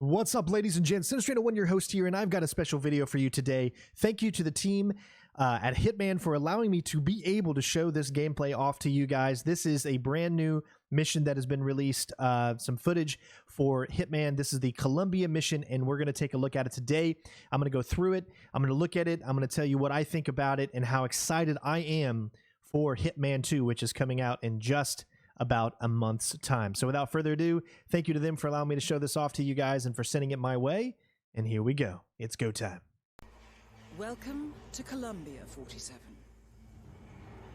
What's up, ladies and gents? CenterStrain01, your host here, and I've got a special video for you today. Thank you to the team at Hitman for allowing me to be able to show this gameplay off to you guys. This is a brand new mission that has been released, some footage for Hitman. This is the Colombia mission, and we're going to take a look at it today. I'm going to go through it. I'm going to look at it. I'm going to tell you what I think about it and how excited I am for Hitman 2, which is coming out in just about a month's time. So without further ado, thank you to them for allowing me to show this off to you guys and for sending it my way. And here we go. It's go time. Welcome to Colombia, 47.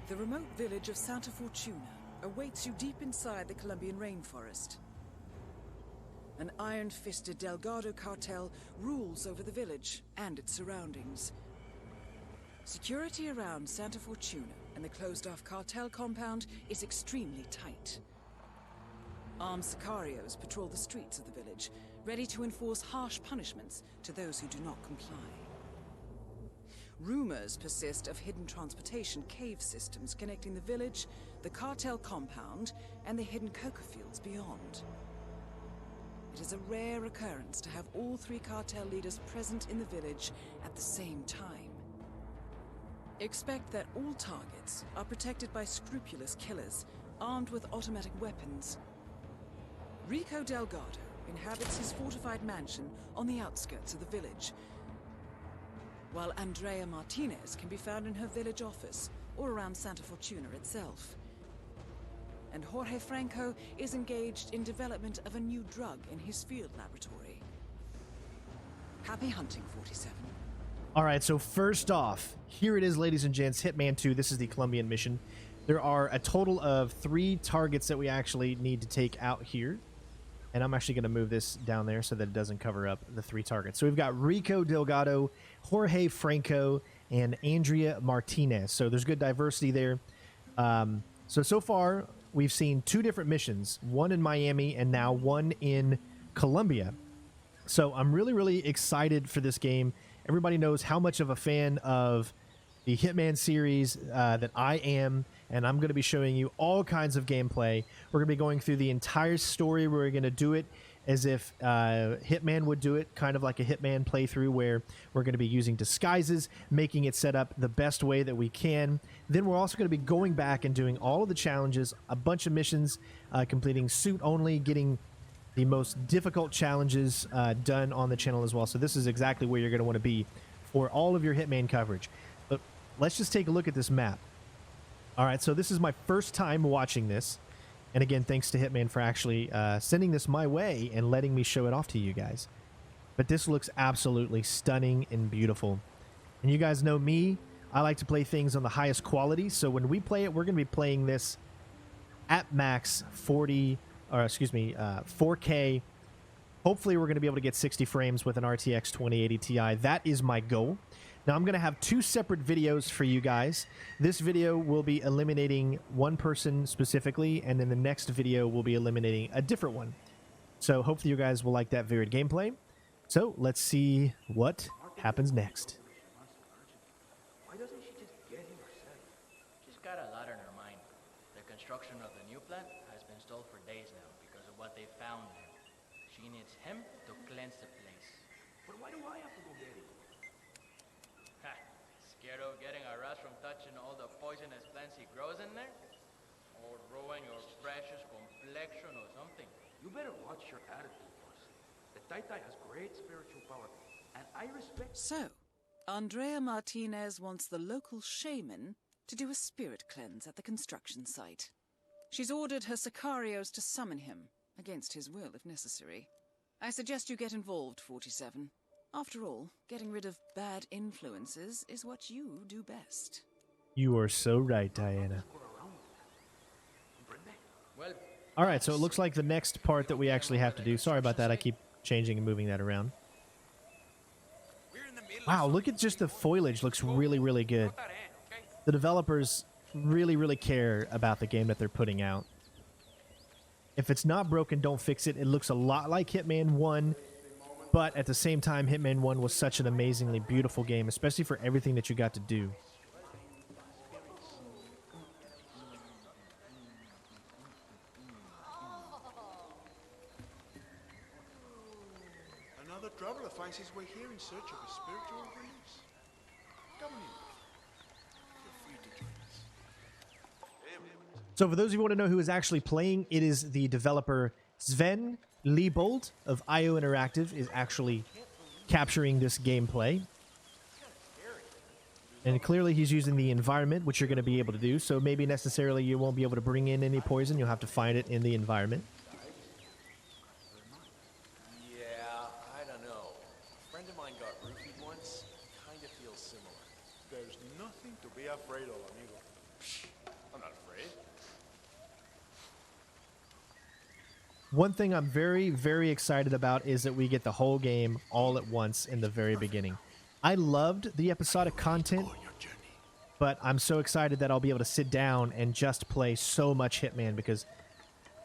The remote village of Santa Fortuna awaits you deep inside the Colombian rainforest. An iron-fisted Delgado cartel rules over the village and its surroundings. Security around Santa Fortuna and the closed-off cartel compound is extremely tight. Armed sicarios patrol the streets of the village, ready to enforce harsh punishments to those who do not comply. Rumors persist of hidden transportation cave systems connecting the village, the cartel compound, and the hidden coca fields beyond. It is a rare occurrence to have all three cartel leaders present in the village at the same time. Expect that all targets are protected by scrupulous killers, armed with automatic weapons. Rico Delgado inhabits his fortified mansion on the outskirts of the village, while Andrea Martinez can be found in her village office or around Santa Fortuna itself. And Jorge Franco is engaged in development of a new drug in his field laboratory. Happy hunting, 47. All right, so first off, here it is, ladies and gents, Hitman 2. This is the Colombian mission. There are a total of 3 targets that we actually need to take out here. And I'm actually going to move this down there so that it doesn't cover up the 3 targets. So we've got Rico Delgado, Jorge Franco, and Andrea Martinez. So there's good diversity there. So far, we've seen 2 different missions, one in Miami and now one in Colombia. So I'm really, really excited for this game. Everybody knows how much of a fan of the Hitman series that I am, and I'm going to be showing you all kinds of gameplay. We're going to be going through the entire story. We're going to do it as if Hitman would do it, kind of like a Hitman playthrough, where we're going to be using disguises, making it set up the best way that we can. Then we're also going to be going back and doing all of the challenges, a bunch of missions, completing suit only, getting the most difficult challenges done on the channel as well. So this is exactly where you're going to want to be for all of your Hitman coverage. But let's just take a look at this map. All right, so this is my first time watching this. And again, thanks to Hitman for actually sending this my way and letting me show it off to you guys. But this looks absolutely stunning and beautiful. And you guys know me, I like to play things on the highest quality. So when we play it, we're going to be playing this at max 4K. Hopefully we're going to be able to get 60 frames with an RTX 2080 Ti. That is my goal. Now I'm going to have 2 separate videos for you guys. This video will be eliminating one person specifically, and then the next video will be eliminating a different one. So hopefully you guys will like that varied gameplay. So let's see what happens next. Why doesn't she just get him herself? She's got a lot on her mind. The construction of the new plant has been stalled for days now because of what they found there. She needs him to cleanse the place. But why do I have to go get him? Ha! Scared of getting harassed from touching all the poisonous plants he grows in there? Or ruin your precious complexion or something? You better watch your attitude, boss. The Tai has great spiritual power, and I respect... So, Andrea Martinez wants the local shaman to do a spirit cleanse at the construction site. She's ordered her sicarios to summon him, against his will if necessary. I suggest you get involved, 47. After all, getting rid of bad influences is what you do best. You are so right, Diana. Well, All right, so it looks like the next part that we actually have to do. Sorry about that. I keep changing and moving that around. Wow, look at just the foliage. Looks really, really good. The developers really, really care about the game that they're putting out. If it's not broken, don't fix it. It looks a lot like Hitman 1, but at the same time, Hitman 1 was such an amazingly beautiful game, especially for everything that you got to do. another traveler finds his way here in search of a spiritual release. Come on in. Feel free to join us. So for those of you who want to know who is actually playing, it is the developer Sven Liebold of IO Interactive is actually capturing this gameplay. And clearly he's using the environment, which you're going to be able to do. So maybe necessarily you won't be able to bring in any poison. You'll have to find it in the environment. Yeah, I don't know. A friend of mine got roofied once. Kind of feels similar. There's nothing to be afraid of, amigo. I'm not afraid. One thing I'm very, very excited about is that we get the whole game all at once in the very beginning. I loved the episodic content, but I'm so excited that I'll be able to sit down and just play so much Hitman because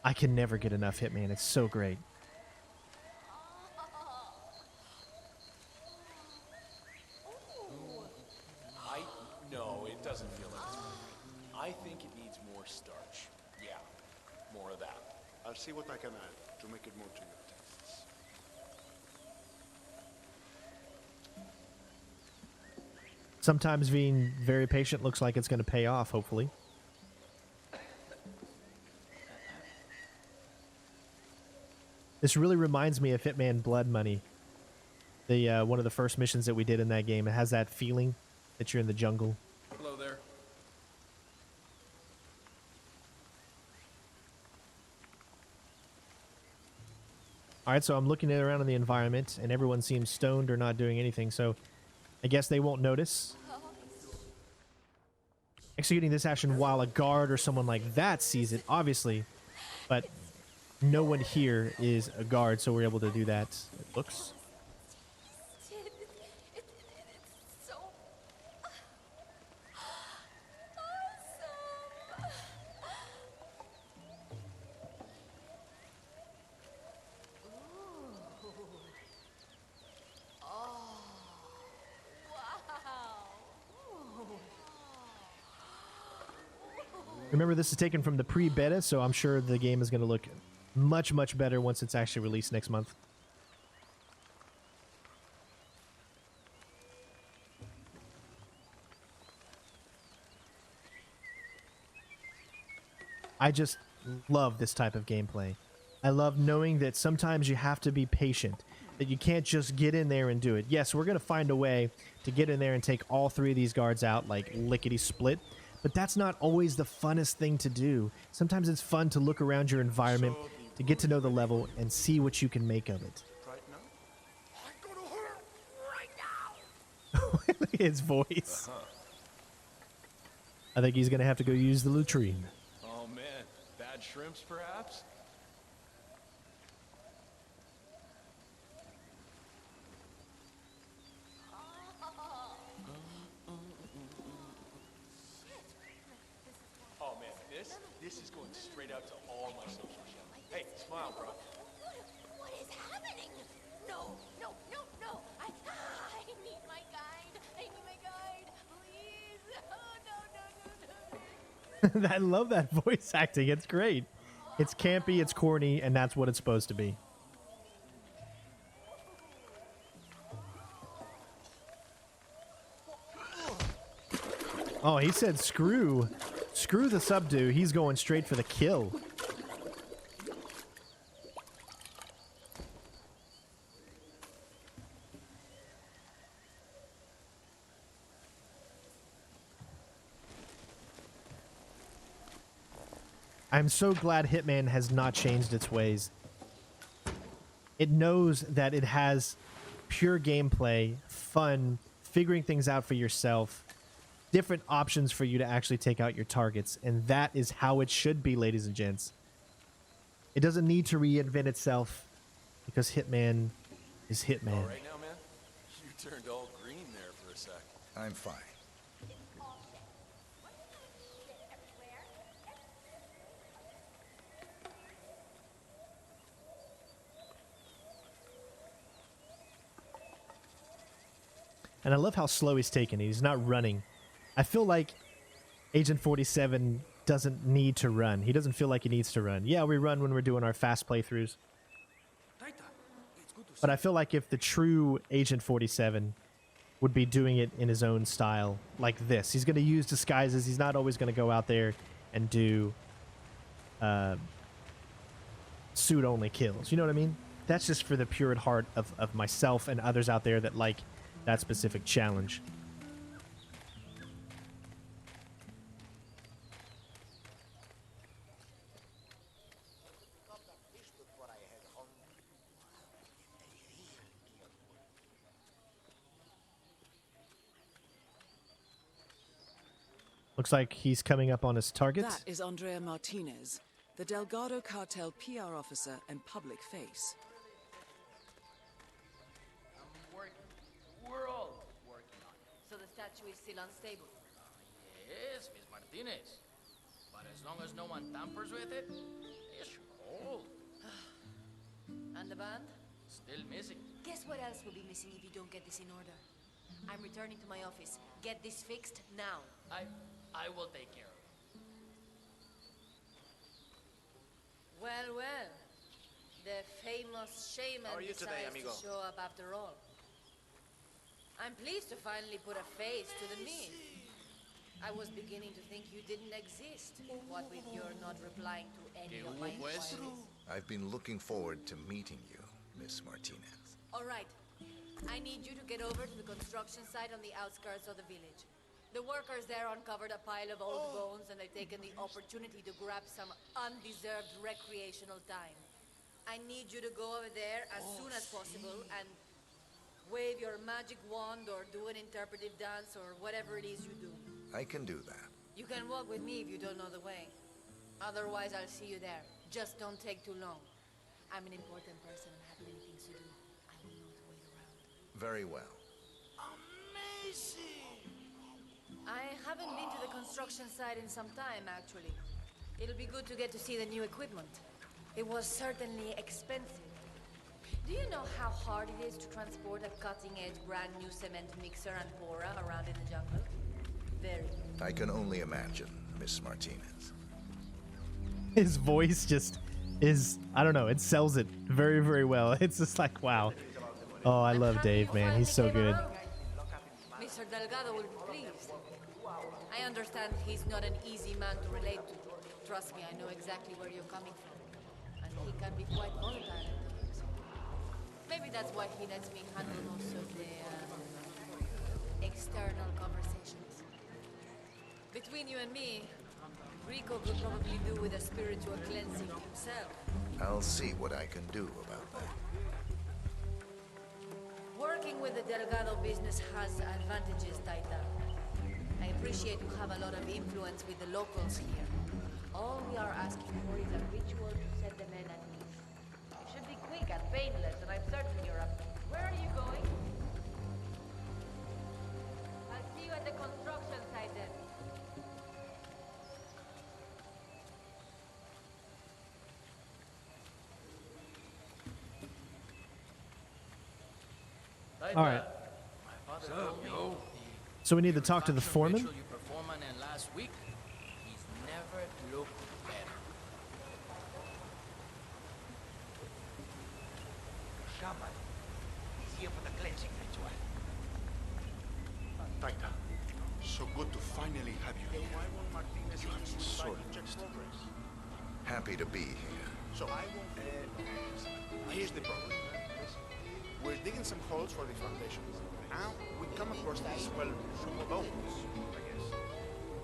I can never get enough Hitman. It's so great. No, it doesn't feel like it's I think it needs more starch. Yeah, more of that. I'll see what I can add to make it more to your tastes. Sometimes being very patient looks like it's going to pay off, hopefully. This really reminds me of Hitman Blood Money. The one of the first missions that we did in that game. It has that feeling that you're in the jungle. Hello there. All right, so I'm looking around in the environment, and everyone seems stoned or not doing anything, so I guess they won't notice. Executing this action while a guard or someone like that sees it, obviously, but no one here is a guard, so we're able to do that. It looks. It's so Remember, this is taken from the pre-beta, so I'm sure the game is going to look much, much better once it's actually released next month. I just love this type of gameplay. I love knowing that sometimes you have to be patient, that you can't just get in there and do it. Yes, we're going to find a way to get in there and take all three of these guards out like lickety-split, but that's not always the funnest thing to do. Sometimes it's fun to look around your environment, to get to know the level, and see what you can make of it. Right now? I'm gonna hurt right now! Look at his voice. I think he's going to have to go use the latrine. Oh man, bad shrimps perhaps? Oh man, this is going straight out to all my social channels. Hey, smile, bro. What is happening? No, no, no, no. I need my guide. I need my guide. Please. Oh, no, no, no, no, no. I love that voice acting. It's great. It's campy, it's corny, and that's what it's supposed to be. Oh, he said screw the subdue. He's going straight for the kill. I'm so glad Hitman has not changed its ways. It knows that it has pure gameplay, fun, figuring things out for yourself, different options for you to actually take out your targets, and that is how it should be, ladies and gents. It doesn't need to reinvent itself because Hitman is Hitman. All right now, man? You turned all green there for a sec. I'm fine. And I love how slow he's taking it. He's not running. I feel like Agent 47 doesn't need to run. He doesn't feel like he needs to run. Yeah, we run when we're doing our fast playthroughs. Taita, it's But I feel like if the true Agent 47 would be doing it in his own style, like this, he's going to use disguises. He's not always going to go out there and do suit-only kills. You know what I mean? That's just for the pure at heart of myself and others out there that like that specific challenge. Looks like he's coming up on his target. That is Andrea Martinez, the Delgado cartel PR officer and public face. We're all working on it. So the statue is still unstable. Yes, Miss Martinez. But as long as no one tampers with it, it should hold. And the band? Still missing. Guess what else will be missing if you don't get this in order? I'm returning to my office. Get this fixed now. I will take care of it. Well, well. The famous shaman decides to show up after all. I'm pleased to finally put a face to the myth. I was beginning to think you didn't exist. What with your not replying to any of my inquiries. I've been looking forward to meeting you, Miss Martinez. All right. I need you to get over to the construction site on the outskirts of the village. The workers there uncovered a pile of old bones and they've taken the opportunity to grab some undeserved recreational time. I need you to go over there as soon as possible and wave your magic wand or do an interpretive dance or whatever it is you do. I can do that. You can walk with me if you don't know the way. Otherwise, I'll see you there. Just don't take too long. I'm an important person and have many things to do. I will not wait around. Very well. Amazing! I haven't been to the construction site in some time, actually. It'll be good to get to see the new equipment. It was certainly expensive. Do you know how hard it is to transport a cutting-edge brand new cement mixer and pourer around in the jungle? Very. I can only imagine, Miss Martinez. His voice just is, I don't know, it sells it very, very well. It's just like, wow. Oh, I love Dave, man. He's so good. Mr. Delgado will be pleased. I understand he's not an easy man to relate to. Trust me, I know exactly where you're coming from. And he can be quite volatile at times. Maybe that's why he lets me handle most of the external conversations. Between you and me, Rico could probably do with a spiritual cleansing himself. I'll see what I can do about that. Working with the Delgado business has advantages, Taita. I appreciate you have a lot of influence with the locals here. All we are asking for is a ritual to set the men at ease. It should be quick and painless, and I'm certain you're up. Where are you going? I'll see you at the construction site then. All right. So we need to talk to the foreman. You performed on it last week. He's never looked better. Shaman. He's here for the cleansing ritual. Taita, so good to finally have you here. You have been sorely missed. Happy to be here. So, here's the problem. We're digging some holes for the foundation. Now, we come across these, well, bones, I guess.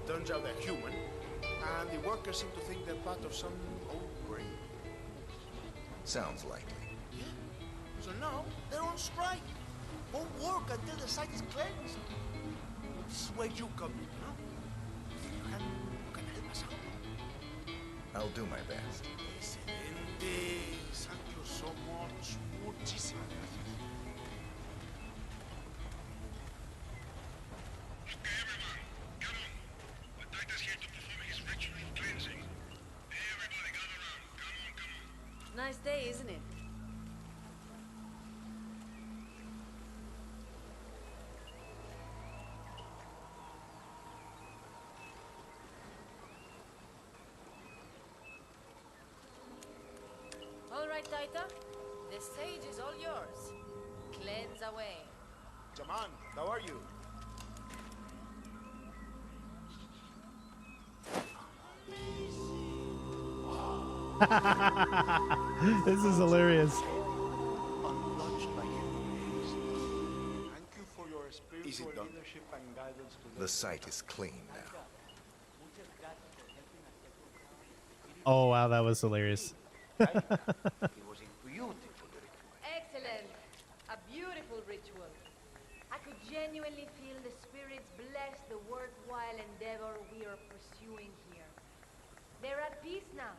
Turns out they're human, and the workers seem to think they're part of some old brain. Sounds likely. Yeah. So now, they're on strike. Won't work until the site is cleansed. This is where you come in, you know? You can help us out. I'll do my best. Excelente. Thank you so much. Muchísimas gracias. Nice day, isn't it? All right, Taita. The stage is all yours. come on. How are you? This is hilarious. Untouched by enemies. Thank you for your spiritual leadership and guidance to The site is clean now. Oh wow, that was hilarious. It was a beautiful ritual. Excellent. A beautiful ritual. I could genuinely feel the spirits bless the worthwhile endeavor we are pursuing here. They're at peace now,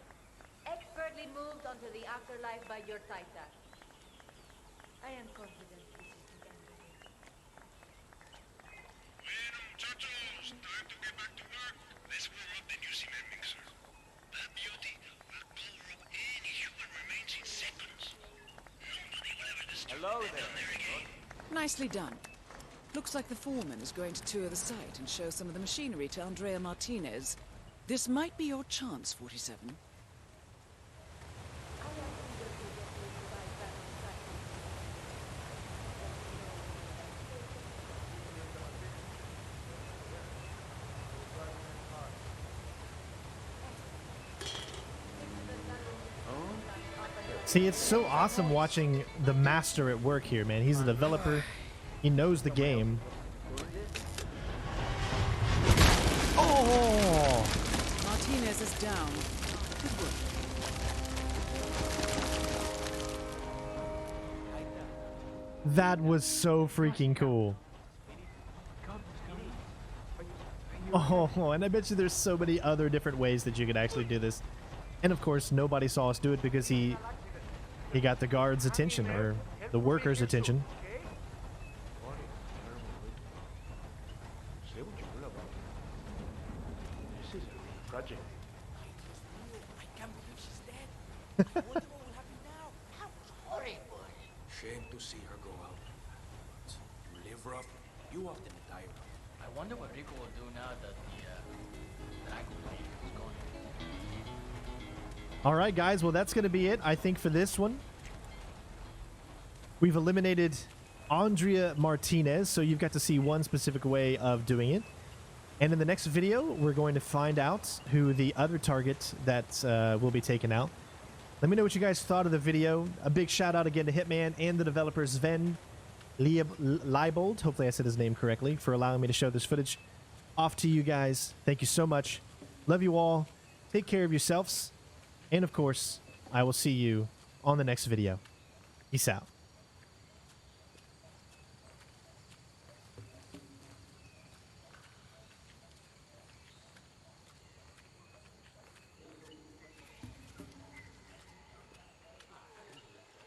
expertly moved onto the afterlife by your Taita. I am confident this is the end of it. Bueno, muchachos, time to get back to work. Let's warm up the new cement mixer. That beauty will cover up any human remains in seconds. Nobody will ever disturb Hello it down there. there again. Nicely done. Looks like the foreman is going to tour the site and show some of the machinery to Andrea Martinez. This might be your chance, 47. See, it's so awesome watching the master at work here, man. He's a developer. He knows the game. Oh! Martinez is down. Good work. That was so freaking cool. Oh, and I bet you there's so many other different ways that you could actually do this. And of course, nobody saw us do it because he got the guards' attention, or the workers' attention. Say what you will about it. This is a project. I can't believe she's dead. I wonder what will happen now. That was horrible. Shame to see her go out. But you live rough, you often die rough. I wonder what Rico will do now that the Dragon Blade is gone. All right, guys. Well, that's going to be it, I think, for this one. We've eliminated Andrea Martinez, so you've got to see one specific way of doing it. And in the next video, we're going to find out who the other target that will be taken out. Let me know what you guys thought of the video. A big shout out again to Hitman and the developer Sven Liebold, hopefully I said his name correctly, for allowing me to show this footage off to you guys. Thank you so much. Love you all. Take care of yourselves. And of course, I will see you on the next video. Peace out.